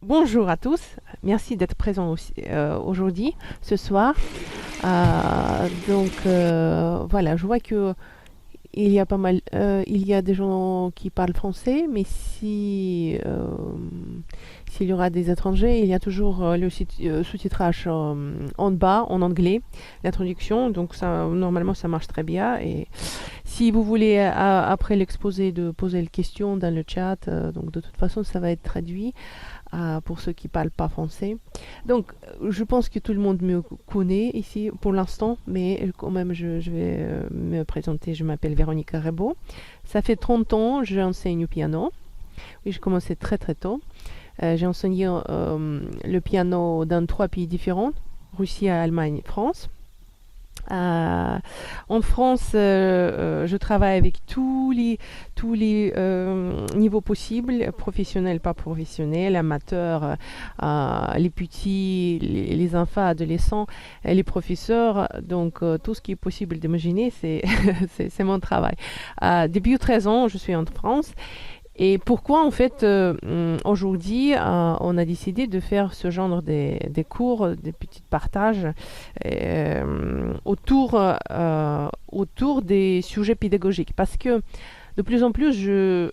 Bonjour à tous, merci d'être présents aujourd'hui, ce soir. Voilà, je vois que il y a pas mal, il y a des gens qui parlent français, mais s'il y aura des étrangers, il y a toujours le sous-titrage en bas en anglais, l'introduction. Donc ça, normalement, ça marche très bien. Et si vous voulez après l'exposé de poser les questions dans le chat, donc de toute façon, ça va être traduit pour ceux qui parlent pas français. Donc, je pense que tout le monde me connaît ici pour l'instant, mais quand même, je vais me présenter. Je m'appelle Véronique Rebaud. Ça fait 30 ans, j'enseigne au piano. Oui, j'ai commencé très très tôt. J'ai enseigné le piano dans 3 pays différents, Russie, Allemagne, France. Euh, En France, je travaille avec tous les niveaux possibles, professionnels, pas professionnels, amateurs, les petits, les enfants, adolescents, les professeurs. Donc, tout ce qui est possible d'imaginer, c'est c'est mon travail. Depuis 13 ans, je suis en France. Et pourquoi, en fait, aujourd'hui, on a décidé de faire ce genre des cours, des petits partages autour des sujets pédagogiques. Parce que de plus en plus, je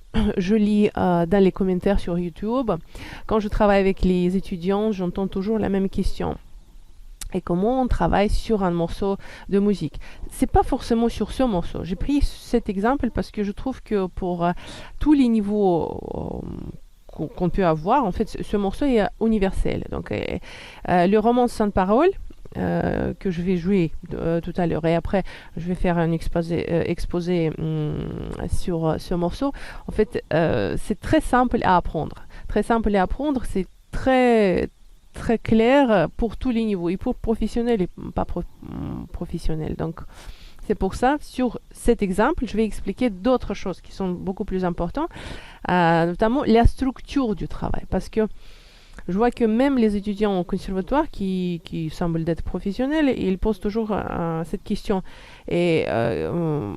lis dans les commentaires sur YouTube, quand je travaille avec les étudiants, j'entends toujours la même question. Et comment on travaille sur un morceau de musique. C'est pas forcément sur ce morceau. J'ai pris cet exemple parce que je trouve que pour tous les niveaux qu'on peut avoir, en fait, ce morceau est universel. Donc, le roman sans parole, que je vais jouer tout à l'heure, et après je vais faire un exposé sur ce morceau. En fait, c'est très simple à apprendre. Très simple à apprendre, c'est très clair pour tous les niveaux, et pour professionnels et pas professionnels. Donc, c'est pour ça, sur cet exemple, je vais expliquer d'autres choses qui sont beaucoup plus importantes, notamment la structure du travail. Parce que je vois que même les étudiants au conservatoire qui semblent d'être professionnels, ils posent toujours cette question. Et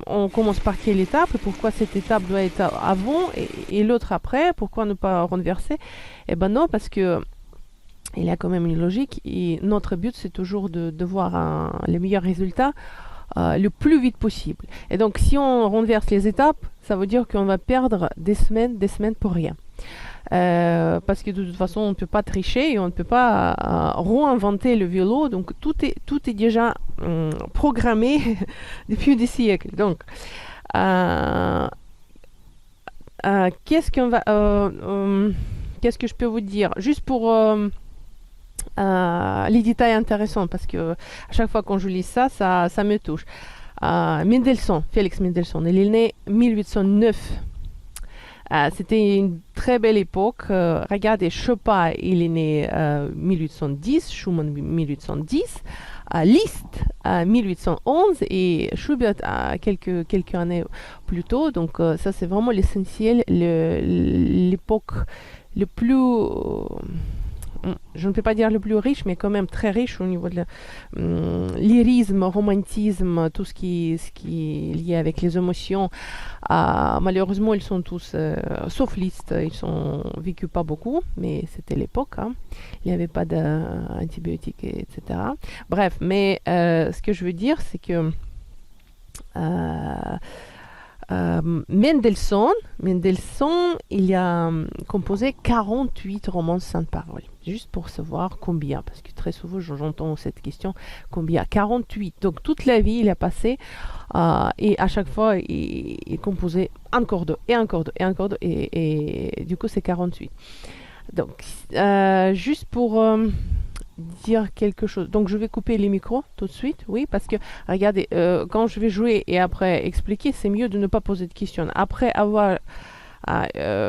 on commence par quelle étape et pourquoi cette étape doit être avant et l'autre après? Pourquoi ne pas renverser? Eh ben non, parce que il y a quand même une logique et notre but c'est toujours de voir les meilleurs résultats le plus vite possible. Et donc si on renverse les étapes, ça veut dire qu'on va perdre des semaines pour rien. Parce que de toute façon, on ne peut pas tricher et on ne peut pas réinventer le vélo. Donc tout est déjà programmé depuis des siècles. Donc, euh, qu'est-ce que je peux vous dire? Juste pour les détails intéressants, parce que à chaque fois quand je lis ça, ça me touche. Mendelssohn, Félix Mendelssohn, il est né 1809. C'était une très belle époque. Regardez, Chopin, il est né 1810, Schumann 1810, Liszt 1811 et Schubert quelques années plus tôt. Donc ça, c'est vraiment l'essentiel, l'époque le plus je ne peux pas dire le plus riche, mais quand même très riche au niveau de lyrisme, romantisme, tout ce qui est lié avec les émotions. Malheureusement, ils sont tous, sauf Liszt, ils sont vécus pas beaucoup, mais c'était l'époque. Hein. Il n'y avait pas d'antibiotiques, etc. Bref, mais ce que je veux dire, c'est que euh, Mendelssohn, il a composé 48 romans sans parole. Juste pour savoir combien, parce que très souvent j'entends cette question, combien? 48. Donc toute la vie, il a passé, et à chaque fois, il composait un cordeau, et un cordeau, et un cordeau, et du coup, c'est 48. Donc, juste pour dire quelque chose. Donc, je vais couper les micros tout de suite, oui, parce que, regardez, quand je vais jouer et après expliquer, c'est mieux de ne pas poser de questions. Après avoir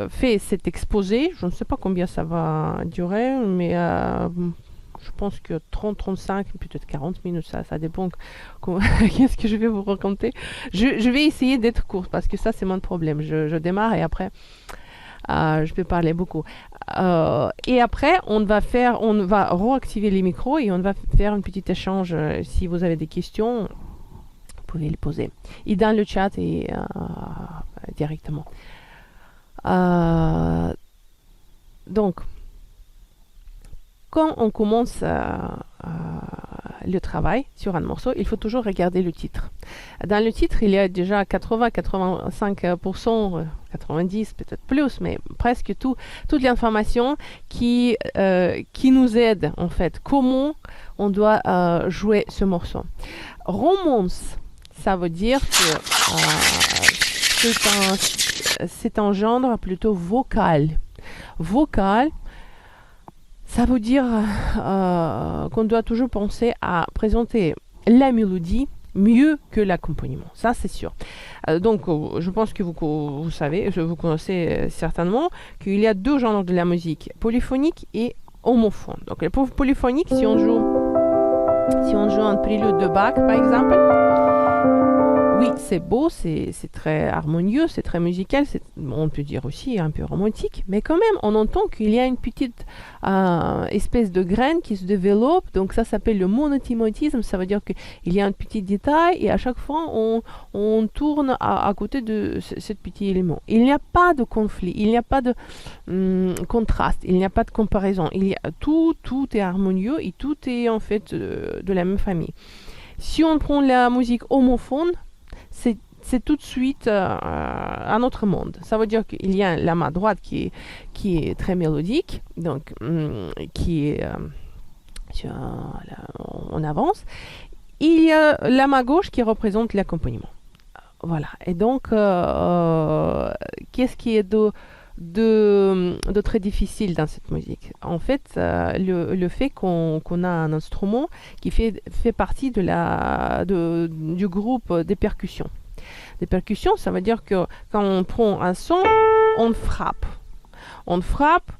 fait cet exposé, je ne sais pas combien ça va durer, mais je pense que 30, 35, peut-être 40 minutes, ça dépend qu'est-ce que je vais vous raconter. Je vais essayer d'être courte, parce que ça, c'est mon problème. Je démarre et après, je peux parler beaucoup. Et après, on va réactiver les micros et on va faire un petit échange. Si vous avez des questions, vous pouvez les poser. Et dans le chat et directement. Donc, quand on commence le travail sur un morceau, il faut toujours regarder le titre. Dans le titre, il y a déjà 80-85%, 90 peut-être plus, mais presque toute l'information qui nous aide en fait. Comment on doit jouer ce morceau. Romance, ça veut dire que c'est un genre plutôt vocal. Vocal, ça veut dire qu'on doit toujours penser à présenter la mélodie mieux que l'accompagnement. Ça, c'est sûr. Donc, je pense que vous savez, vous connaissez certainement qu'il y a deux genres de la musique, polyphonique et homophone. Donc, le polyphonique, si on joue un prélude de Bach, par exemple, oui, c'est beau, c'est très harmonieux, c'est très musical, on peut dire aussi un peu romantique, mais quand même, on entend qu'il y a une petite espèce de graine qui se développe, donc ça s'appelle le monothématisme, ça veut dire qu'il y a un petit détail et à chaque fois, on tourne à côté de ce petit élément. Il n'y a pas de conflit, il n'y a pas de contraste, il n'y a pas de comparaison, tout est harmonieux et tout est en fait de la même famille. Si on prend la musique homophone, c'est tout de suite un autre monde. Ça veut dire qu'il y a la main droite qui est très mélodique, donc qui est on avance. Il y a la main gauche qui représente l'accompagnement. Voilà. Et donc, qu'est-ce qui est de très difficile dans cette musique? En fait, le fait qu'on a un instrument qui fait partie du groupe des percussions. Des percussions, ça veut dire que quand on prend un son, on frappe. On frappe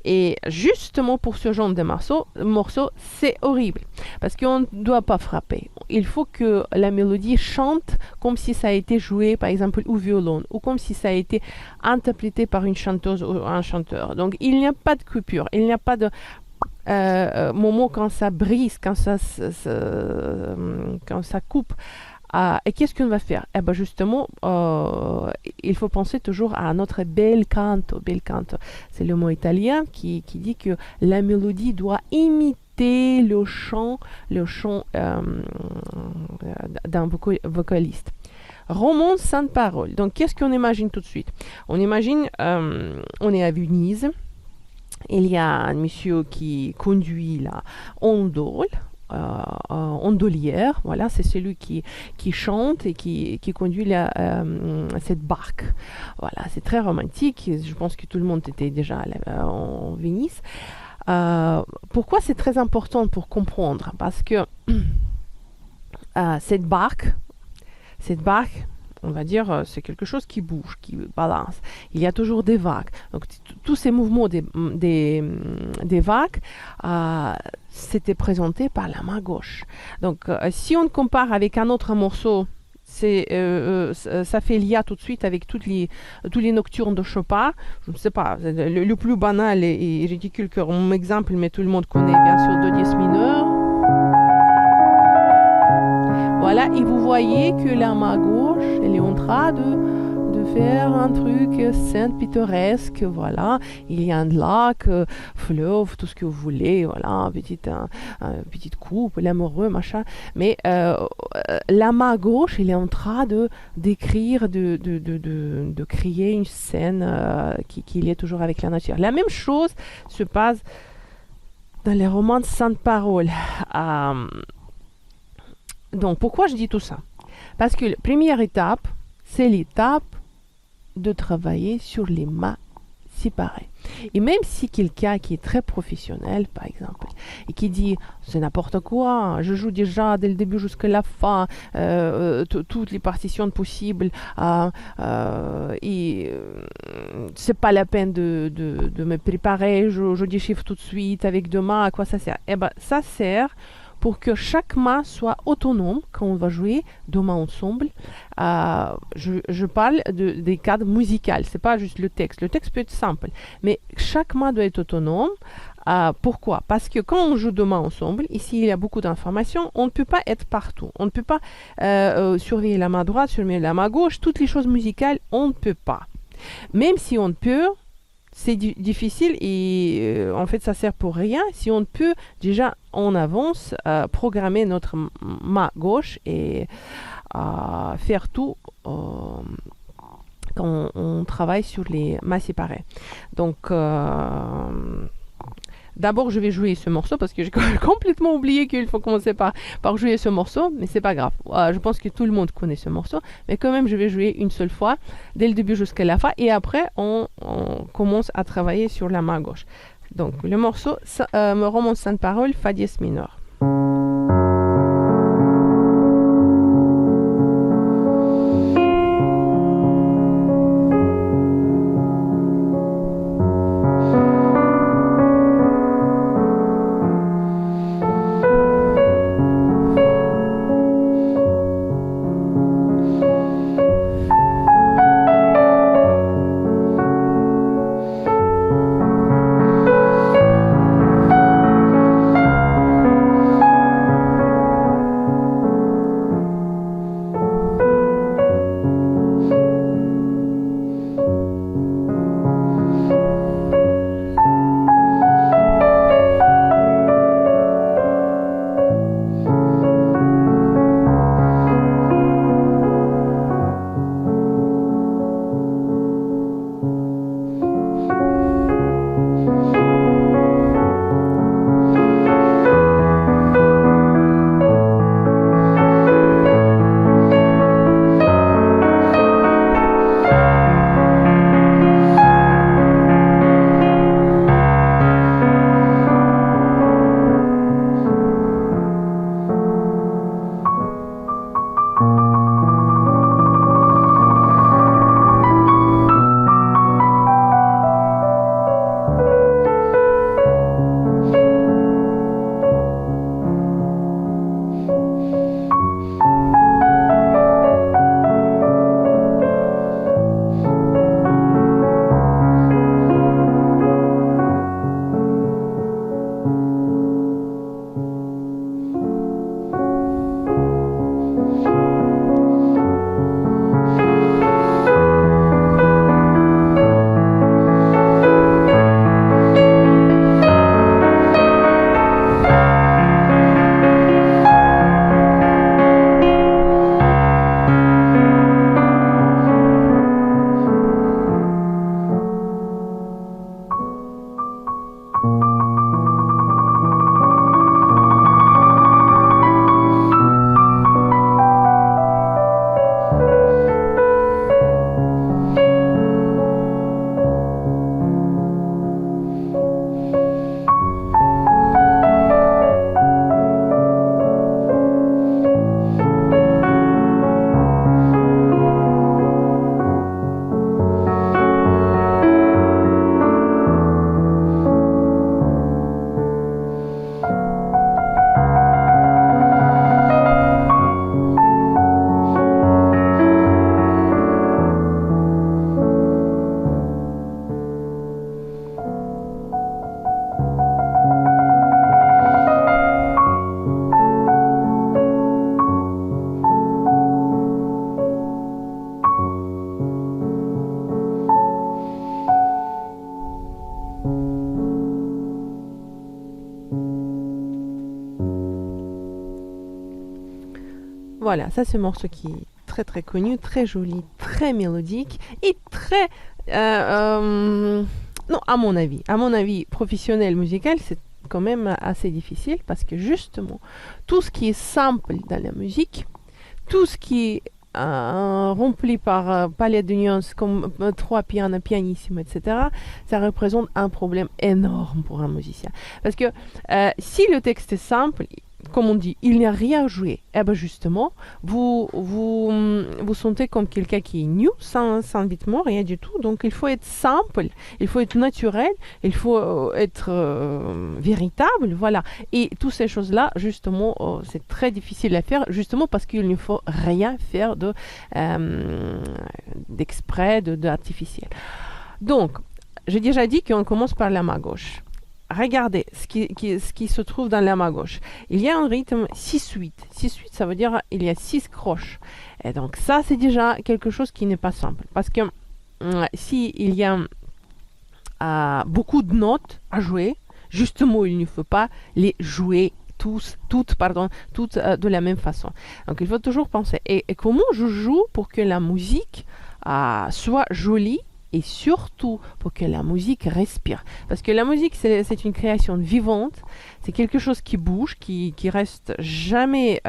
et justement pour ce genre de morceau, c'est horrible parce qu'on ne doit pas frapper. Il faut que la mélodie chante comme si ça a été joué par exemple au violon ou comme si ça a été interprété par une chanteuse ou un chanteur. Donc il n'y a pas de coupure, il n'y a pas de moment quand ça brise, quand ça coupe. Et qu'est-ce qu'on va faire? Eh ben justement, il faut penser toujours à notre bel canto. Bel canto, c'est le mot italien qui dit que la mélodie doit imiter le chant d'un vocaliste. Romance sans parole. Donc, qu'est-ce qu'on imagine tout de suite? On imagine, on est à Venise. Il y a un monsieur qui conduit la ondolière, voilà, c'est celui qui chante et qui conduit cette barque. Voilà, c'est très romantique. Je pense que tout le monde était déjà en Venise. Pourquoi c'est très important pour comprendre? Parce que cette barque, on va dire, c'est quelque chose qui bouge, qui balance. Il y a toujours des vagues. Donc, tous ces mouvements des vagues, c'était présenté par la main gauche. Donc, si on compare avec un autre morceau, ça fait lien tout de suite avec tous les nocturnes de Chopin. Je ne sais pas, le plus banal et ridicule comme exemple, mais tout le monde connaît bien sûr Do dièse mineur. Voilà, et vous voyez que la main gauche, elle est en train de faire un truc simple, pittoresque, voilà. Il y a un lac, fleuve, tout ce que vous voulez, voilà, petite coupe, l'amoureux, machin. Mais la main gauche, elle est en train d'écrire, de créer une scène qui est toujours avec la nature. La même chose se passe dans les romans sans parole. Donc, pourquoi je dis tout ça? Parce que la première étape, c'est l'étape de travailler sur les mains séparées. Et même si quelqu'un qui est très professionnel, par exemple, et qui dit c'est n'importe quoi, je joue déjà dès le début jusqu'à la fin, toutes les partitions possibles, et c'est pas la peine de me préparer, je déchiffre tout de suite avec deux mains, à quoi ça sert? Eh ben, ça sert pour que chaque main soit autonome quand on va jouer deux mains ensemble. Je parle des cadres musicaux, c'est pas juste le texte. Le texte peut être simple, mais chaque main doit être autonome. Pourquoi? Parce que quand on joue deux mains ensemble, ici il y a beaucoup d'informations, on ne peut pas être partout. On ne peut pas surveiller la main droite, surveiller la main gauche, toutes les choses musicales, on ne peut pas. Même si on peut, c'est difficile et en fait, ça sert pour rien si on peut déjà en avance programmer notre main gauche et faire tout quand on travaille sur les mains séparées. Donc, d'abord, je vais jouer ce morceau parce que j'ai complètement oublié qu'il faut commencer par jouer ce morceau, mais c'est pas grave. Je pense que tout le monde connaît ce morceau, mais quand même, je vais jouer une seule fois, dès le début jusqu'à la fin, et après, on commence à travailler sur la main gauche. Donc, le morceau, roman sans parole, fa dièse mineur. Voilà, ça c'est un morceau qui est très très connu, très joli, très mélodique et très... non, à mon avis, professionnel musical, c'est quand même assez difficile parce que justement, tout ce qui est simple dans la musique, tout ce qui est rempli par palette de nuances comme trois pianos, pianissimo, etc., ça représente un problème énorme pour un musicien. Parce que si le texte est simple, comme on dit, il n'y a rien à jouer. Eh bien justement, vous sentez comme quelqu'un qui est nu, sans rythme, rien du tout. Donc il faut être simple, il faut être naturel, il faut être véritable, voilà. Et toutes ces choses-là, justement, c'est très difficile à faire, justement parce qu'il ne faut rien faire d'exprès, d'artificiel. Donc, j'ai déjà dit qu'on commence par la main gauche. Regardez ce qui se trouve dans la main gauche. Il y a un rythme 6-8. 6-8, ça veut dire il y a 6 croches. Et donc ça, c'est déjà quelque chose qui n'est pas simple. Parce que si il y a beaucoup de notes à jouer. Justement, il ne faut pas les jouer toutes de la même façon. Donc, il faut toujours penser. Et comment je joue pour que la musique soit jolie et surtout pour que la musique respire. Parce que la musique, c'est une création vivante, c'est quelque chose qui bouge, qui reste jamais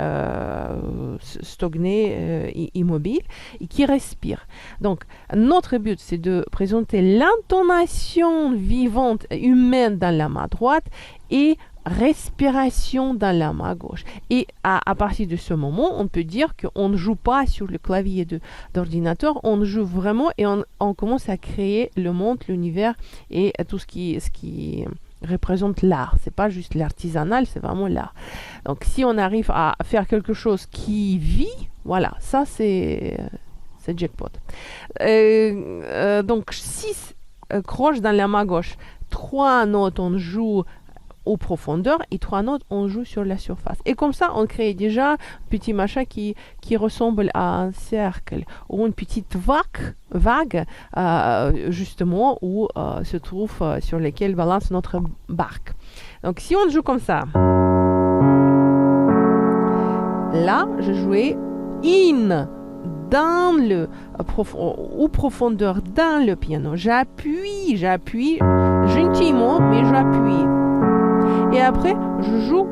stagné, immobile, et qui respire. Donc, notre but, c'est de présenter l'intonation vivante, humaine dans la main droite et respiration dans la main gauche. Et à partir de ce moment, on peut dire qu'on ne joue pas sur le clavier d'ordinateur, on joue vraiment et on commence à créer le monde, l'univers et tout ce qui représente l'art. C'est pas juste l'artisanal, c'est vraiment l'art. Donc si on arrive à faire quelque chose qui vit, voilà, ça c'est jackpot. Donc 6 croches dans la main gauche, 3 notes on joue aux profondeurs et 3 notes on joue sur la surface. Et comme ça, on crée déjà un petit machin qui ressemble à un cercle ou une petite vague justement où se trouve sur laquelle balance notre barque. Donc si on joue comme ça, là, je jouais in dans le ou profondeur dans le piano. J'appuie gentiment, mais j'appuie. Et après, je joue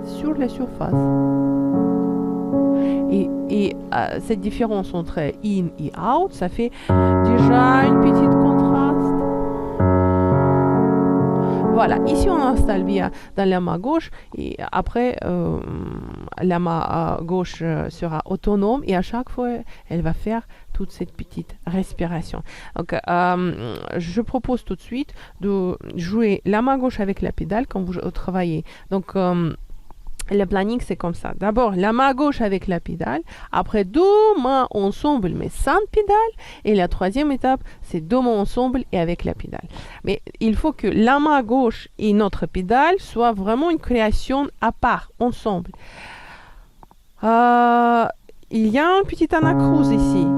sur la surface. Et cette différence entre in et out, ça fait déjà une petite contraste. Voilà, ici on installe bien dans la main gauche et après la main gauche sera autonome et à chaque fois elle va faire toute cette petite respiration. Donc je propose tout de suite de jouer la main gauche avec la pédale quand vous travaillez. Donc le planning, c'est comme ça. D'abord, la main gauche avec la pédale. Après, 2 mains ensemble, mais sans pédale. Et la troisième étape, c'est 2 mains ensemble et avec la pédale. Mais il faut que la main gauche et notre pédale soient vraiment une création à part, ensemble. Il y a un petit anacrouse ici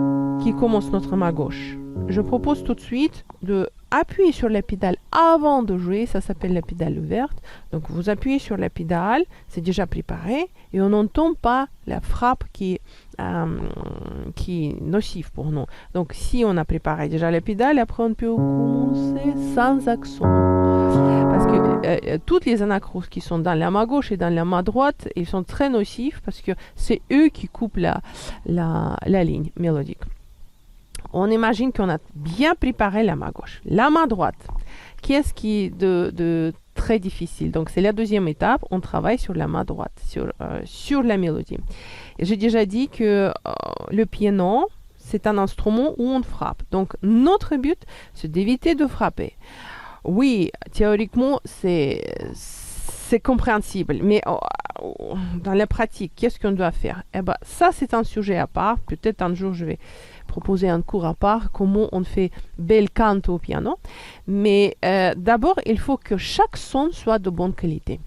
qui commence notre main gauche. Je propose tout de suite de appuyer sur la pédale avant de jouer, ça s'appelle la pédale ouverte. Donc vous appuyez sur la pédale, c'est déjà préparé et on n'entend pas la frappe qui est nocive pour nous. Donc si on a préparé déjà la pédale, après on peut commencer sans accent. Parce que toutes les anacroses qui sont dans la main gauche et dans la main droite, ils sont très nocifs parce que c'est eux qui coupent la ligne mélodique. On imagine qu'on a bien préparé la main gauche. La main droite, qu'est-ce qui est de très difficile? Donc, c'est la deuxième étape. On travaille sur la main droite, sur la mélodie. Et j'ai déjà dit que le piano, c'est un instrument où on frappe. Donc, notre but, c'est d'éviter de frapper. Oui, théoriquement, c'est compréhensible. Mais dans la pratique, qu'est-ce qu'on doit faire? Eh ben, ça, c'est un sujet à part. Peut-être un jour, je vais proposer un cours à part, comment on fait bel canto au piano. Mais d'abord, il faut que chaque son soit de bonne qualité.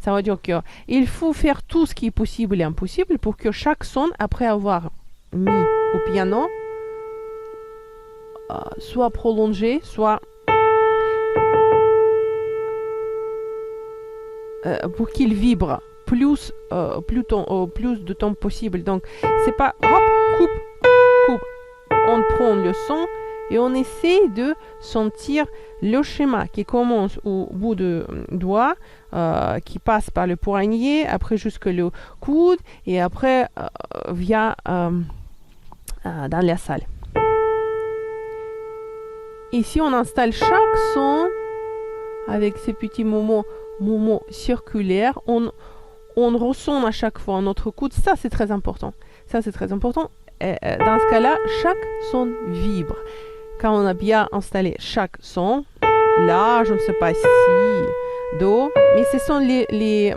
Ça veut dire qu'il faut faire tout ce qui est possible et impossible pour que chaque son, après avoir mis au piano, soit prolongé, soit pour qu'il vibre plus de temps possible. Donc, c'est pas hop, coupe. On prend le son et on essaie de sentir le schéma qui commence au bout du doigt, qui passe par le poignet, après jusque le coude et après vient dans la salle. Ici, on installe chaque son avec ces petits moments circulaires. On ressent à chaque fois notre coude. Ça, c'est très important. Dans ce cas-là, chaque son vibre. Quand on a bien installé chaque son, là, je ne sais pas si, do, mais ce sont les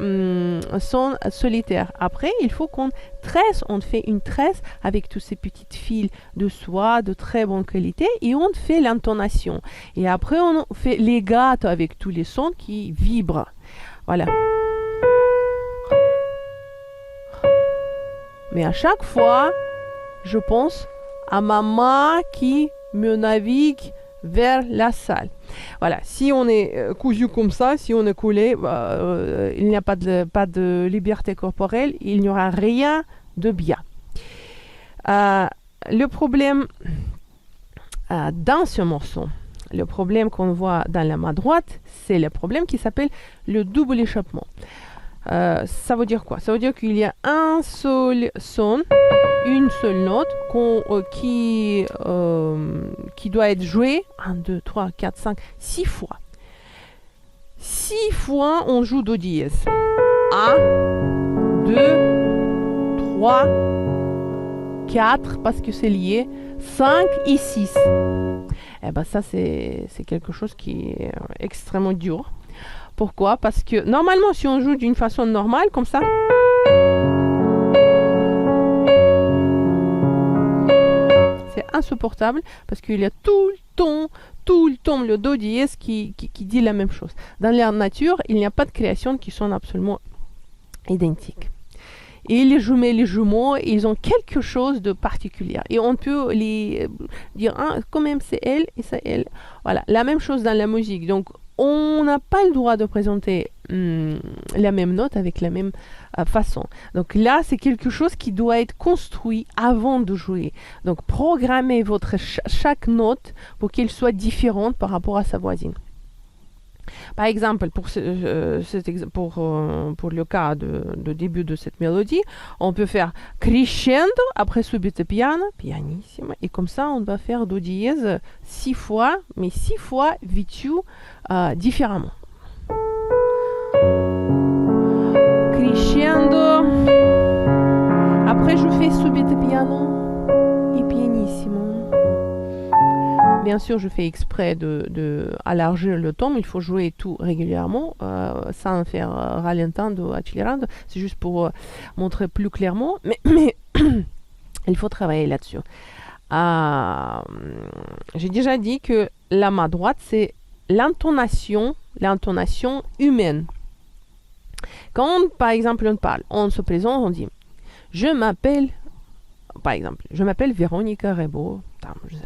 sons solitaires. Après, il faut qu'on tresse, on fait une tresse avec tous ces petites fils de soie de très bonne qualité et on fait l'intonation. Et après, on fait les gâteaux avec tous les sons qui vibrent. Voilà. Mais à chaque fois, je pense à ma main qui me navigue vers la salle. Voilà, si on est cousu comme ça, si on est collé, il n'y a pas de liberté corporelle, il n'y aura rien de bien. Le problème dans ce morceau, le problème qu'on voit dans la main droite, c'est le problème qui s'appelle le double échappement. Ça veut dire quoi? Ça veut dire qu'il y a un seul son, une seule note qui doit être jouée 1, 2, 3, 4, 5, 6 fois. 6 fois on joue do dièse. 1, 2, 3, 4 parce que c'est lié, 5 et 6. Eh ben ça c'est quelque chose qui est extrêmement dur. Pourquoi? Parce que normalement si on joue d'une façon normale comme ça, c'est insupportable parce qu'il y a tout le temps le do dièse qui dit la même chose. Dans la nature, il n'y a pas de créations qui sont absolument identiques. Et les jumeaux, ils ont quelque chose de particulier. Et on peut les dire, quand même c'est elle et c'est elle. Voilà, la même chose dans la musique. Donc, on n'a pas le droit de présenter la même note avec la même façon. Donc là, c'est quelque chose qui doit être construit avant de jouer. Donc, programmez chaque note pour qu'elle soit différente par rapport à sa voisine. Par exemple, pour le cas de début de cette mélodie, on peut faire crescendo, après subito piano, pianissimo, et comme ça, on va faire do dièse 6 fois, mais 6 fois vêtu différemment. Crescendo, après je fais subito piano et pianissimo. Bien sûr, je fais exprès d'élargir le ton, mais il faut jouer tout régulièrement, sans faire rallentando, accelerando. C'est juste pour montrer plus clairement, mais il faut travailler là-dessus. J'ai déjà dit que la main droite, c'est l'intonation humaine. Quand, par exemple, on parle, on se présente, on dit « Je m'appelle », par exemple, « Je m'appelle Véronica Rebaud ».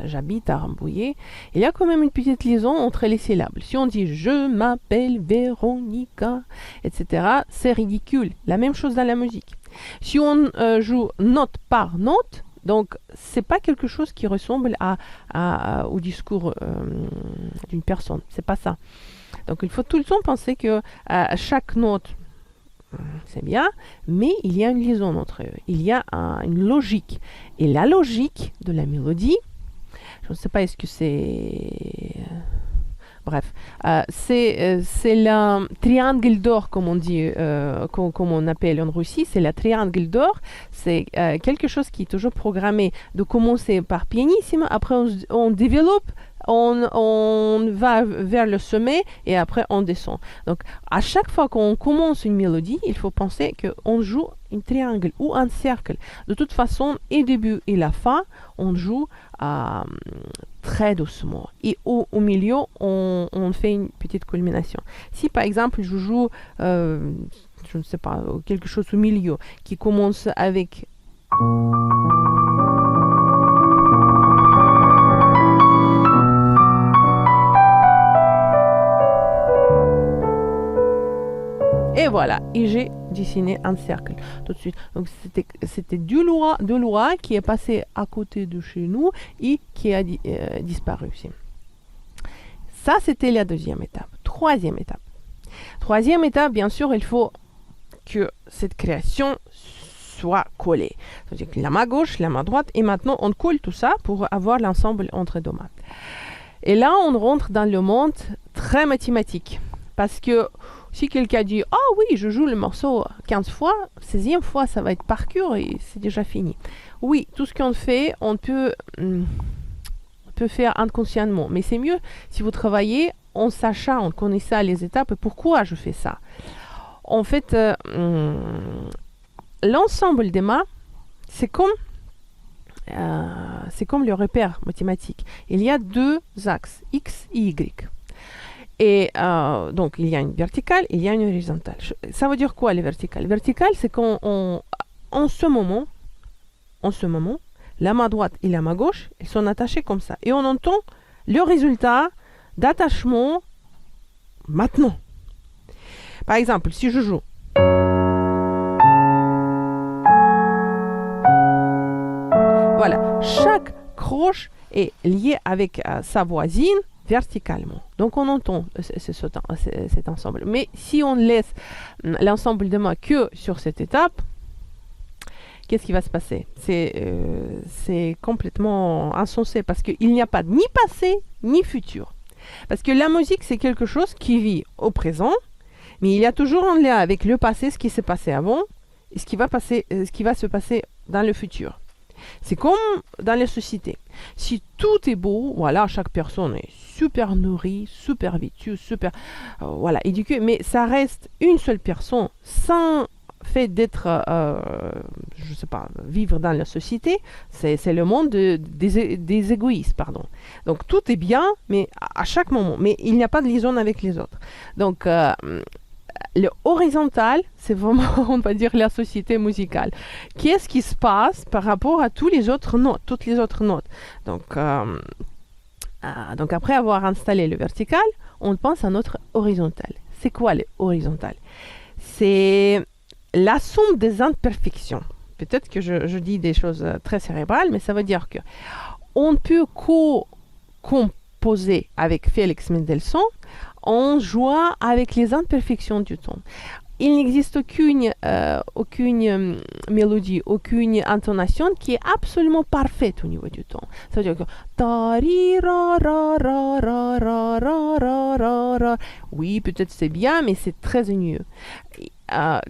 J'habite à Rambouillet, il y a quand même une petite liaison entre les syllabes. Si on dit je m'appelle Véronica, etc., c'est ridicule. La même chose dans la musique. Si on joue note par note, donc c'est pas quelque chose qui ressemble au discours d'une personne. C'est pas ça. Donc il faut tout le temps penser que chaque note, c'est bien, mais il y a une liaison entre eux. Il y a une logique. Et la logique de la mélodie, je ne sais pas est-ce que c'est... Bref, c'est le triangle d'or, comme on dit, comme on appelle en Russie, c'est le triangle d'or. C'est quelque chose qui est toujours programmé de commencer par pianissimo, après on développe, on va vers le sommet et après on descend. Donc, à chaque fois qu'on commence une mélodie, il faut penser qu'on joue un triangle ou un cercle. De toute façon, et début et la fin, on joue très doucement. Et au milieu, on fait une petite culmination. Si par exemple, je joue, je ne sais pas, quelque chose au milieu qui commence avec... Et voilà, et j'ai dessiné un cercle tout de suite. Donc c'était du loin qui est passé à côté de chez nous et qui a disparu aussi. Ça, c'était la deuxième étape. Troisième étape, bien sûr, il faut que cette création soit collée. C'est-à-dire que la main gauche, la main droite, et maintenant on colle tout ça pour avoir l'ensemble entre deux mains. Et là, on rentre dans le monde très mathématique. Parce que si quelqu'un dit « Ah oui, je joue le morceau 15 fois, 16e fois, ça va être par cœur et c'est déjà fini. » Oui, tout ce qu'on fait, on peut faire inconsciemment. Mais c'est mieux si vous travaillez en sachant, en connaissant les étapes et pourquoi je fais ça. En fait, l'ensemble des mains, c'est comme le repère mathématique. Il y a deux axes, X et Y. Et donc, il y a une verticale, il y a une horizontale. Ça veut dire quoi, les verticales? Verticale, c'est qu'en ce moment, la main droite et la main gauche, elles sont attachées comme ça. Et on entend le résultat d'attachement maintenant. Par exemple, si je joue. Voilà, chaque croche est liée avec sa voisine verticalement. Donc on entend cet ensemble. Mais si on laisse l'ensemble de mains que sur cette étape, qu'est-ce qui va se passer? C'est complètement insensé parce qu'il n'y a pas ni passé ni futur. Parce que la musique, c'est quelque chose qui vit au présent, mais il y a toujours un lien avec le passé, ce qui s'est passé avant, et ce qui va se passer dans le futur. C'est comme dans les sociétés. Si tout est beau, voilà, chaque personne est super nourrie, super vêtue, super voilà, éduquée, mais ça reste une seule personne sans fait d'être, je sais pas, vivre dans la société, c'est le monde des égoïstes, pardon. Donc tout est bien, mais à chaque moment, mais il n'y a pas de liaison avec les autres. Donc le horizontal, c'est vraiment, on va dire, la société musicale. Qu'est-ce qui se passe par rapport à toutes les autres notes? Donc après avoir installé le vertical, on pense à notre horizontal. C'est quoi le horizontal? C'est la somme des imperfections. Peut-être que je dis des choses très cérébrales, mais ça veut dire que on peut composer avec Félix Mendelssohn en jouant avec les imperfections du ton. Il n'existe aucune mélodie, aucune intonation qui est absolument parfaite au niveau du ton. Ça veut dire que oui, peut-être c'est bien, mais c'est très ennuyeux.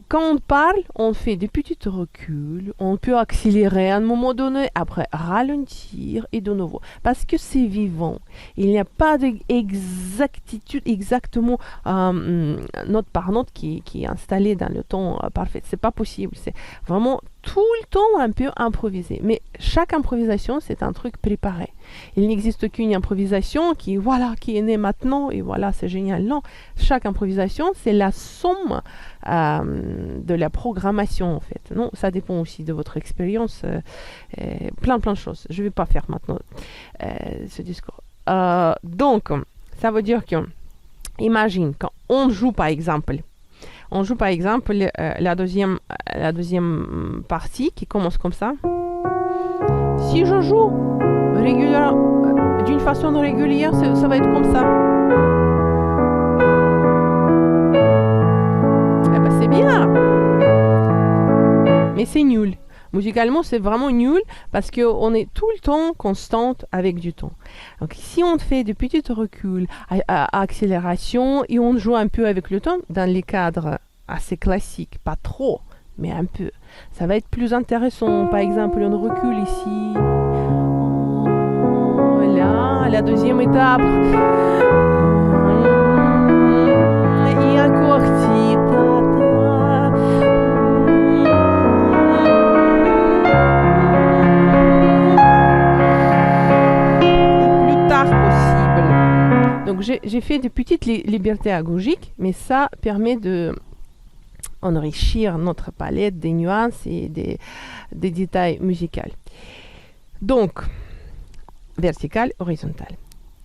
Quand on parle, on fait des petits reculs, on peut accélérer à un moment donné, après ralentir et de nouveau. Parce que c'est vivant. Il n'y a pas d'exactitude exactement note par note qui est installée dans le ton parfait. C'est pas possible. C'est vraiment tout le temps un peu improvisé. Mais chaque improvisation, c'est un truc préparé. Il n'existe qu'une improvisation qui est née maintenant et voilà, c'est génial. Non, chaque improvisation, c'est la somme de la programmation en fait. Non, ça dépend aussi de votre expérience. Plein de choses. Je ne vais pas faire maintenant ce discours. Donc, ça veut dire que, imagine, quand on joue par exemple la deuxième partie qui commence comme ça. Si je joue d'une façon régulière, ça va être comme ça. Eh ben, c'est bien. Mais c'est nul. Musicalement, c'est vraiment nul parce qu'on est tout le temps constante avec du temps. Donc, si on fait des petits reculs à accélération et on joue un peu avec le temps, dans les cadres assez classiques, pas trop, mais un peu, ça va être plus intéressant. Par exemple, on recule ici. Voilà, la deuxième étape. Et encore ici. Donc j'ai fait des petites libertés agogiques, mais ça permet de enrichir notre palette des nuances et des détails musicaux. Donc, vertical, horizontal.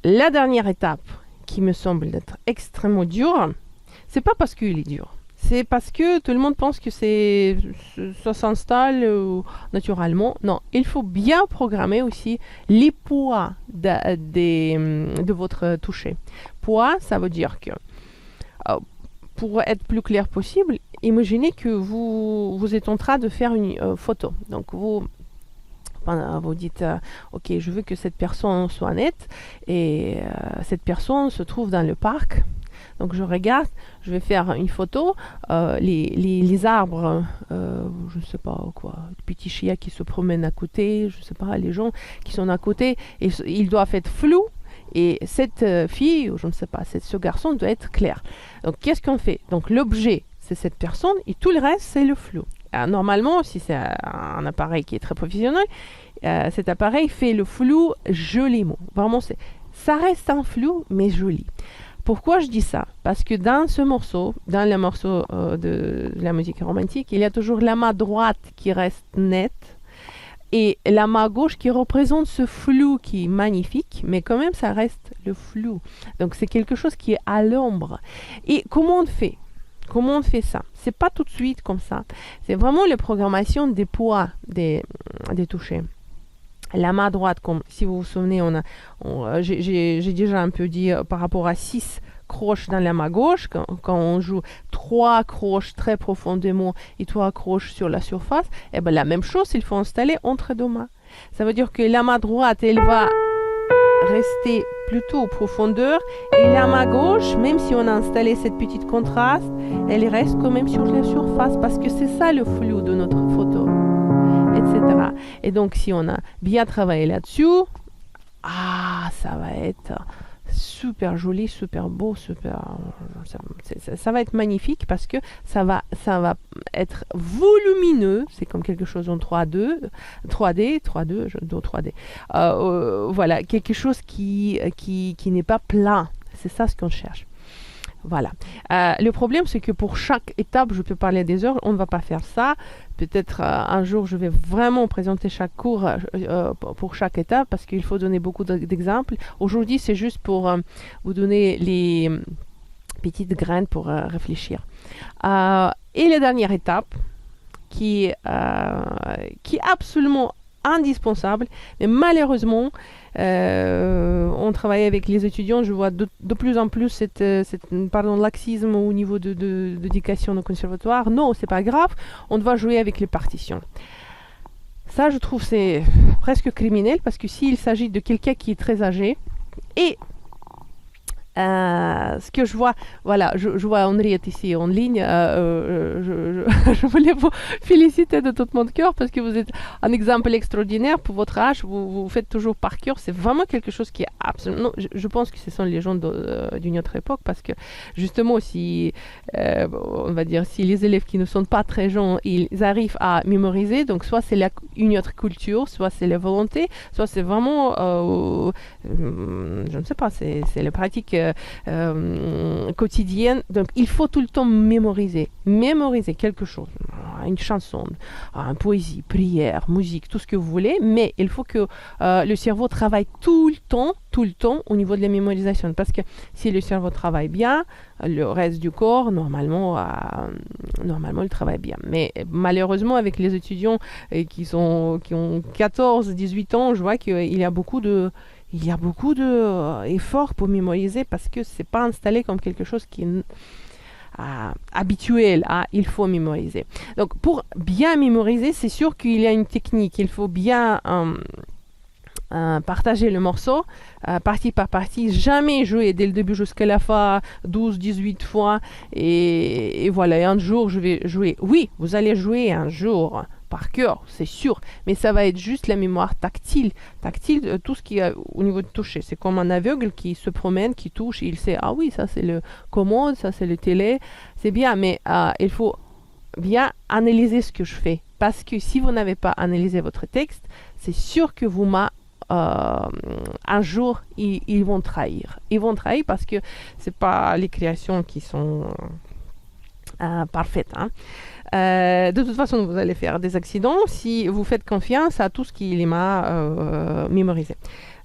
La dernière étape qui me semble être extrêmement dure, c'est pas parce qu'il est dur, c'est parce que tout le monde pense que ça s'installe naturellement. Non, il faut bien programmer aussi les poids de votre toucher. Poids, ça veut dire que, pour être plus clair possible, imaginez que vous êtes en train de faire une photo. Donc vous dites, ok, je veux que cette personne soit nette et cette personne se trouve dans le parc. Donc je regarde, je vais faire une photo, les arbres, je ne sais pas quoi, les petits chiens qui se promènent à côté, je ne sais pas, les gens qui sont à côté, et ils doivent être flous, et cette fille, ou je ne sais pas, ce garçon doit être clair. Donc qu'est-ce qu'on fait? Donc l'objet, c'est cette personne, et tout le reste, c'est le flou. Alors, normalement, si c'est un appareil qui est très professionnel, cet appareil fait le flou joliment. Vraiment, ça reste un flou, mais joli. Pourquoi je dis ça? Parce que dans le morceau de la musique romantique, il y a toujours la main droite qui reste nette et la main gauche qui représente ce flou qui est magnifique, mais quand même ça reste le flou. Donc c'est quelque chose qui est à l'ombre. Et comment on fait? Comment on fait ça? C'est pas tout de suite comme ça. C'est vraiment la programmation des poids des touchés. La main droite, comme si vous vous souvenez, j'ai déjà un peu dit par rapport à 6 croches dans la main gauche, quand on joue 3 croches très profondément et 3 croches sur la surface, et bien la même chose, il faut installer entre deux mains. Ça veut dire que la main droite, elle va rester plutôt en profondeur, et la main gauche, même si on a installé cette petite contraste, elle reste quand même sur la surface, parce que c'est ça le flou de notre photo, etc. Et donc si on a bien travaillé là-dessus, ça va être super joli, super beau, ça va être magnifique, parce que ça va être volumineux. C'est comme quelque chose en 3D, voilà, quelque chose qui n'est pas plat. C'est ça ce qu'on cherche. Voilà. Le problème, c'est que pour chaque étape, je peux parler des heures, on ne va pas faire ça. Peut-être un jour, je vais vraiment présenter chaque cours pour chaque étape, parce qu'il faut donner beaucoup d'exemples. Aujourd'hui, c'est juste pour vous donner les petites graines pour réfléchir. Et la dernière étape, qui est absolument indispensable, mais malheureusement, on travaille avec les étudiants, je vois de plus en plus laxisme au niveau de d'éducation au conservatoire. Non, c'est pas grave, on doit jouer avec les partitions. Ça, je trouve, c'est presque criminel, parce que s'il s'agit de quelqu'un qui est très âgé, et ce que je vois, voilà, je vois Henriette ici en ligne, je voulais vous féliciter de tout mon cœur, parce que vous êtes un exemple extraordinaire pour votre âge, vous faites toujours par cœur, c'est vraiment quelque chose qui est absolument, je pense que ce sont les gens d'une autre époque, parce que justement, si on va dire, si les élèves qui ne sont pas très jeunes, ils arrivent à mémoriser, donc soit c'est une autre culture, soit c'est la volonté, soit c'est vraiment, je ne sais pas, c'est la pratique quotidienne. Donc il faut tout le temps mémoriser quelque chose, une chanson, une poésie, prière, musique, tout ce que vous voulez, mais il faut que le cerveau travaille tout le temps au niveau de la mémorisation, parce que si le cerveau travaille bien, le reste du corps normalement il travaille bien. Mais malheureusement, avec les étudiants qui ont 14-18 ans, je vois qu'il y a beaucoup d'efforts pour mémoriser, parce que c'est pas installé comme quelque chose qui est habituel. Il faut mémoriser. Donc pour bien mémoriser, c'est sûr qu'il y a une technique. Il faut bien partager le morceau partie par partie, jamais jouer dès le début jusqu'à la fin 12-18 fois, et voilà, et un jour je vais jouer. Oui, vous allez jouer un jour par cœur, c'est sûr, mais ça va être juste la mémoire tactile, tout ce qui est au niveau de toucher. C'est comme un aveugle qui se promène, qui touche, il sait, ah oui, ça c'est le commode, ça c'est le télé, c'est bien, mais il faut bien analyser ce que je fais, parce que si vous n'avez pas analysé votre texte, c'est sûr que un jour ils vont trahir. Ils vont trahir, parce que c'est pas les créations qui sont parfaites. De toute façon, vous allez faire des accidents si vous faites confiance à tout ce qu'il m'a mémorisé.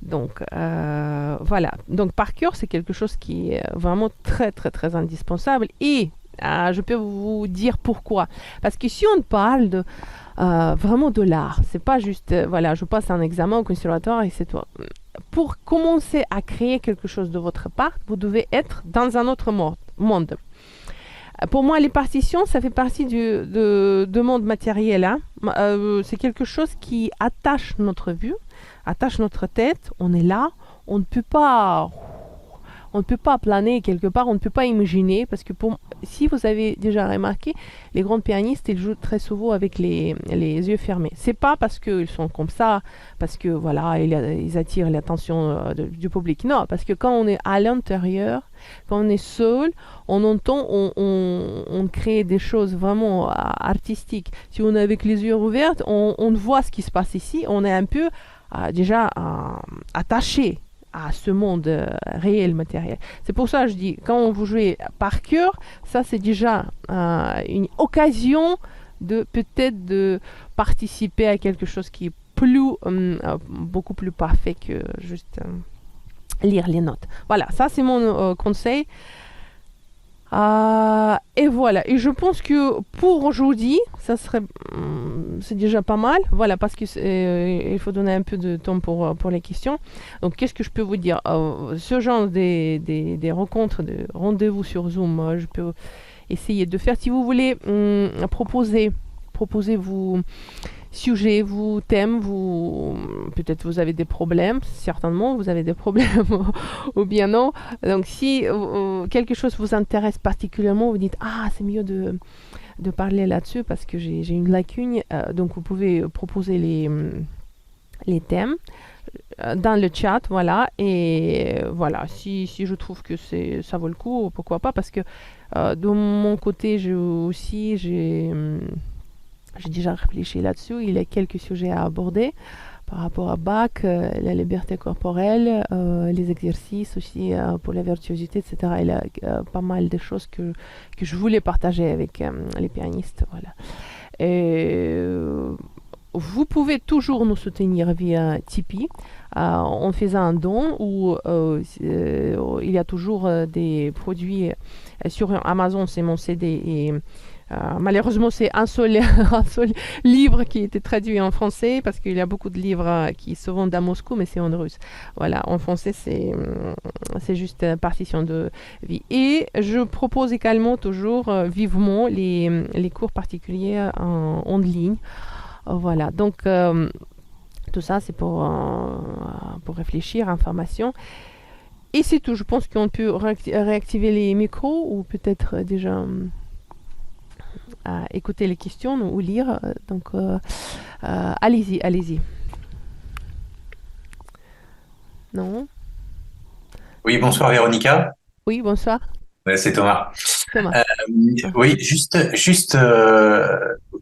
Donc voilà. Donc par cœur, c'est quelque chose qui est vraiment très très très indispensable. Et je peux vous dire pourquoi. Parce que si on parle de vraiment de l'art, c'est pas juste voilà, je passe un examen au conservatoire et c'est tout. Pour commencer à créer quelque chose de votre part, vous devez être dans un autre monde. Pour moi, les partitions, ça fait partie du monde matériel. C'est quelque chose qui attache notre vue, attache notre tête. On est là, on ne peut pas planer quelque part, on ne peut pas imaginer, parce que si vous avez déjà remarqué, les grands pianistes, ils jouent très souvent avec les yeux fermés. C'est pas parce qu'ils sont comme ça, parce que voilà, ils attirent l'attention du public. Non, parce que quand on est à l'intérieur, quand on est seul, on entend, on crée des choses vraiment artistiques. Si on est avec les yeux ouverts, on voit ce qui se passe ici, on est un peu déjà attaché à ce monde réel, matériel. C'est pour ça que je dis, quand vous jouez par cœur, ça c'est déjà une occasion de peut-être de participer à quelque chose qui est beaucoup plus parfait que juste lire les notes. Voilà, ça c'est mon conseil. Et voilà, et je pense que pour aujourd'hui, c'est déjà pas mal, voilà, parce que il faut donner un peu de temps pour les questions. Donc, qu'est-ce que je peux vous dire? Ce genre des rencontres, de rendez-vous sur Zoom, je peux essayer de faire. Si vous voulez proposer vos sujets, vos thèmes, peut-être vous avez des problèmes, certainement vous avez des problèmes ou bien non. Donc si quelque chose vous intéresse particulièrement, vous dites ah c'est mieux de parler là-dessus parce que j'ai une lacune, donc vous pouvez proposer les thèmes dans le chat, voilà, et voilà, si je trouve que ça vaut le coup, pourquoi pas, parce que de mon côté, j'ai déjà réfléchi là-dessus. Il y a quelques sujets à aborder par rapport à Bach, la liberté corporelle, les exercices aussi pour la virtuosité, etc. Il y a pas mal de choses que je voulais partager avec les pianistes. Voilà. Et, vous pouvez toujours nous soutenir via Tipeee en faisant un don où il y a toujours des produits sur Amazon, c'est mon CD et malheureusement, c'est un seul, un seul livre qui a été traduit en français parce qu'il y a beaucoup de livres qui se vendent à Moscou, mais c'est en russe. Voilà, en français, c'est juste partition de vie. Et je propose également toujours vivement les cours particuliers en ligne. Voilà, donc tout ça, c'est pour réfléchir, information. Et c'est tout. Je pense qu'on peut réactiver les micros ou peut-être déjà écouter les questions ou lire. Donc, allez-y, allez-y. Non? Oui, bonsoir Véronica. Oui, bonsoir. C'est Thomas. Thomas. Oui, juste,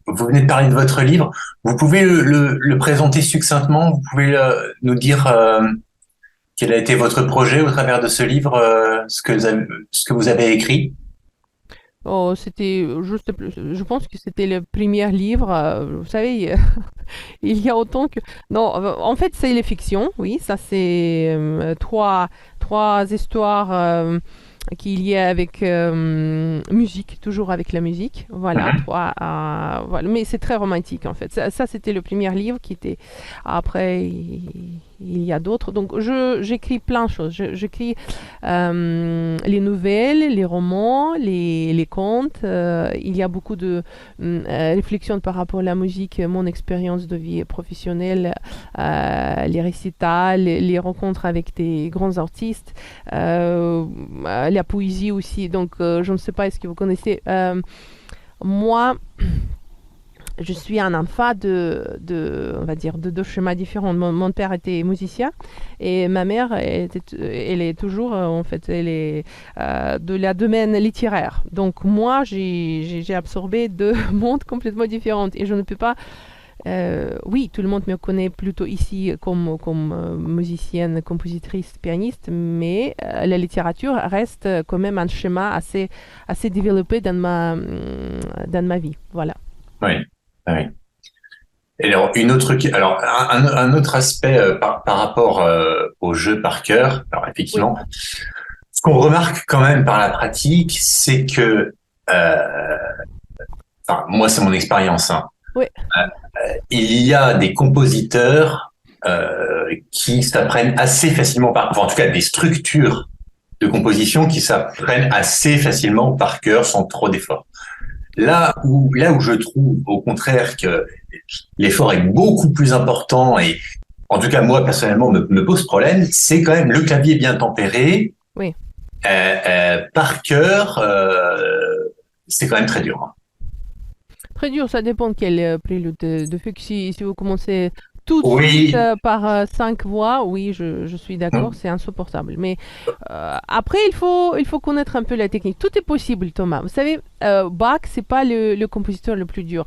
vous venez de parler de votre livre. Vous pouvez le présenter succinctement. Vous pouvez nous dire quel a été votre projet au travers de ce livre, ce que vous avez écrit. Oh, c'était juste, je pense que c'était le premier livre. Vous savez, il y a autant que. Non, en fait, c'est les fictions, oui. Ça, c'est trois histoires qu'il y a avec musique, toujours avec la musique. Voilà, Mhm. voilà. Mais c'est très romantique, en fait. Ça, c'était le premier livre qui était. Après, il y a d'autres. Donc, j'écris plein de choses. J'écris les nouvelles, les romans, les contes. Il y a beaucoup de réflexions par rapport à la musique, mon expérience de vie professionnelle, les récitals, les rencontres avec des grands artistes, la poésie aussi. Donc, je ne sais pas, est-ce que vous connaissez moi, je suis un enfant on va dire, de deux schémas différents. Mon père était musicien et ma mère, elle est toujours, en fait, elle est de la domaine littéraire. Donc moi, j'ai absorbé deux mondes complètement différents et je ne peux pas. Oui, tout le monde me connaît plutôt ici comme musicienne, compositrice, pianiste, mais la littérature reste quand même un schéma assez développé dans ma vie. Voilà. Oui, oui. Et alors, un autre aspect par rapport au jeu par cœur. Alors, Oui, effectivement, ce qu'on remarque quand même par la pratique, c'est que, enfin, moi, c'est mon expérience, hein. oui, Il y a des compositeurs qui s'apprennent assez facilement enfin, en tout cas des structures de composition qui s'apprennent assez facilement par cœur sans trop d'efforts. Là où je trouve au contraire que l'effort est beaucoup plus important et en tout cas moi personnellement me pose problème, c'est quand même le clavier bien tempéré oui. par cœur, c'est quand même très dur. Très dur, ça dépend de quel prélude. De fait que si vous commencez tout de suite Oui. par cinq voix, oui, je suis d'accord, c'est insupportable. Mais après, il faut connaître un peu la technique. Tout est possible, Thomas. Vous savez, Bach, c'est pas le compositeur le plus dur.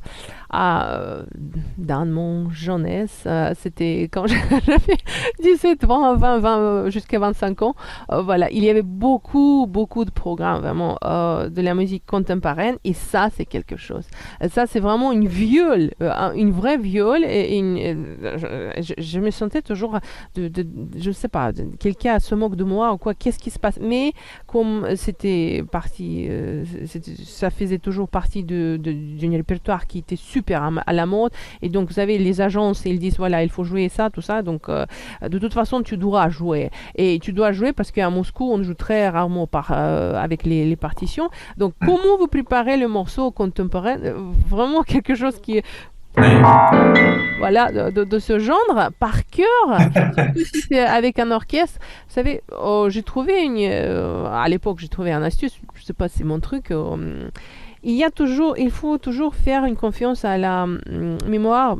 Dans mon jeunesse, c'était quand j'avais 17, 20, 20, 20 jusqu'à 25 ans. Voilà, il y avait beaucoup, beaucoup de programmes vraiment de la musique contemporaine et ça, c'est quelque chose. Ça, c'est vraiment une viole, une vraie viole je me sentais toujours je sais pas, quelqu'un se moque de moi ou quoi, qu'est-ce qui se passe? Mais comme c'était parti, ça faisait toujours partie d'un répertoire qui était super à la mode. Et donc, vous savez, les agences, ils disent, voilà, il faut jouer ça, tout ça. Donc, de toute façon, tu dois jouer. Et tu dois jouer parce qu'à Moscou, on joue très rarement avec les partitions. Donc, comment vous préparez le morceau contemporain? Vraiment quelque chose qui est voilà, de ce genre, par cœur, surtout si c'est avec un orchestre. Vous savez, j'ai trouvé à l'époque, j'ai trouvé une astuce, je sais pas si c'est mon truc. Il faut toujours faire une confiance à la mémoire.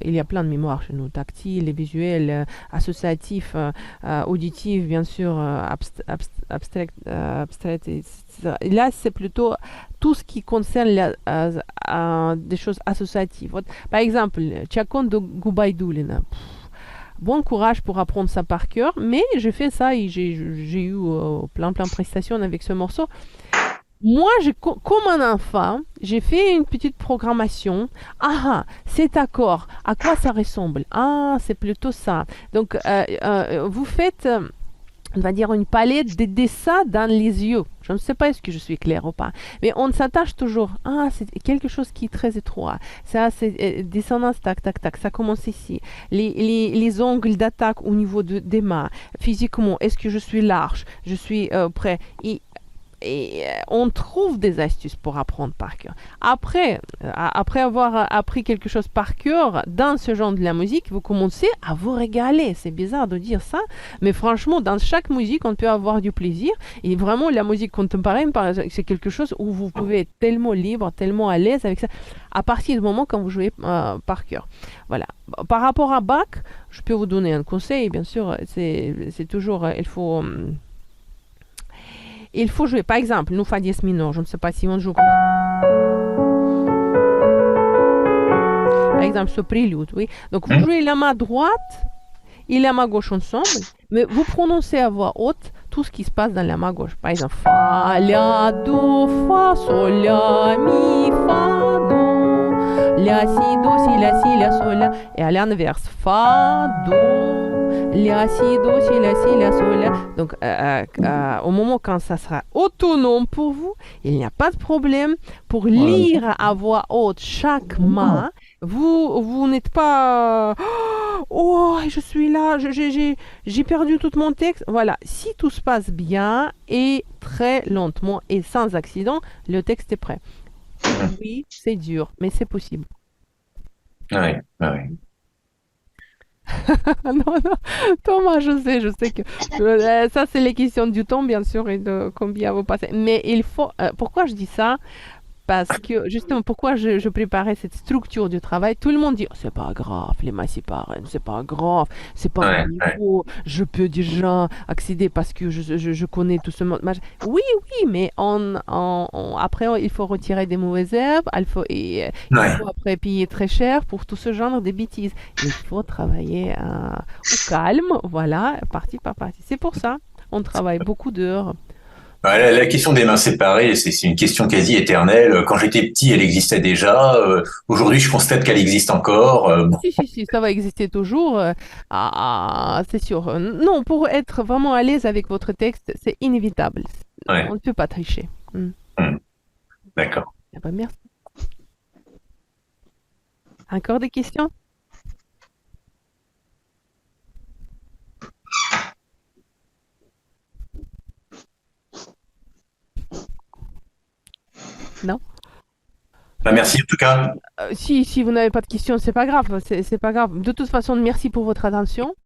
Il y a plein de mémoires chez nous, tactiles, visuels, associatifs, auditifs, bien sûr, abstraites, etc. Et là, c'est plutôt tout ce qui concerne des choses associatives. Par exemple, Tchakon de Goubaïdoulina. Bon courage pour apprendre ça par cœur, mais j'ai fait ça et j'ai eu plein de prestations avec ce morceau. Moi, comme un enfant, j'ai fait une petite programmation. Ah, cet accord, à quoi ça ressemble? Ah, c'est plutôt ça. Donc, vous faites, on va dire, une palette de dessins dans les yeux. Je ne sais pas est-ce que je suis claire ou pas, mais on s'attache toujours. Ah, c'est quelque chose qui est très étroit. Ça, c'est dissonance, tac, tac, tac. Ça commence ici. Les angles d'attaque au niveau des mains. Physiquement, est-ce que je suis large? Je suis prêt? Et on trouve des astuces pour apprendre par cœur. Après avoir appris quelque chose par cœur dans ce genre de la musique, vous commencez à vous régaler. C'est bizarre de dire ça, mais franchement, dans chaque musique, on peut avoir du plaisir. Et vraiment, la musique contemporaine, par exemple, c'est quelque chose où vous pouvez être tellement libre, tellement à l'aise avec ça, à partir du moment quand vous jouez par cœur. Voilà. Par rapport à Bach, je peux vous donner un conseil, bien sûr. C'est toujours, il faut jouer, par exemple, nous fa dièse mineur, je ne sais pas si on joue comme ça. Par exemple, ce prélude, oui. Donc, vous jouez la main droite et la main gauche ensemble, mais vous prononcez à voix haute tout ce qui se passe dans la main gauche. Par exemple, fa, la, do, fa, sol, la, mi, fa, do, la, si, do, si, la, sol, la. Et à l'inverse, fa, do, la, si, do, si, la, sol, la. Donc, au moment quand ça sera autonome pour vous, il n'y a pas de problème pour lire à voix haute chaque main. Vous n'êtes pas oh, je suis là, j'ai perdu tout mon texte. Voilà, si tout se passe bien et très lentement et sans accident, le texte est prêt. Oui, c'est dur, mais c'est possible. Oui, oui. Non, non, Thomas, je sais que ça, c'est les questions du temps, bien sûr, et de combien vous passez. Mais il faut. Pourquoi je dis ça? Parce que justement, pourquoi je préparais cette structure du travail, tout le monde dit, oh, c'est pas grave, les maths séparées, c'est pas grave, c'est pas Ouais, mon niveau, je peux déjà accéder parce que je connais tout ce monde. Oui, oui, mais après, il faut retirer des mauvaises herbes, il ouais. faut après payer très cher pour tout ce genre de bêtises. Il faut travailler au calme, voilà, partie par partie. C'est pour ça, on travaille beaucoup d'heures. La question des mains séparées, c'est une question quasi éternelle. Quand j'étais petit, elle existait déjà. Aujourd'hui, je constate qu'elle existe encore. Bon, Si, ça va exister toujours. C'est sûr. Non, pour être vraiment à l'aise avec votre texte, c'est inévitable. On ouais. ne peut pas tricher. Hmm. D'accord. Eh ben, merci. Encore des questions? Non? Bah, merci en tout cas. Si vous n'avez pas de questions, c'est pas grave. C'est pas grave. De toute façon, merci pour votre attention.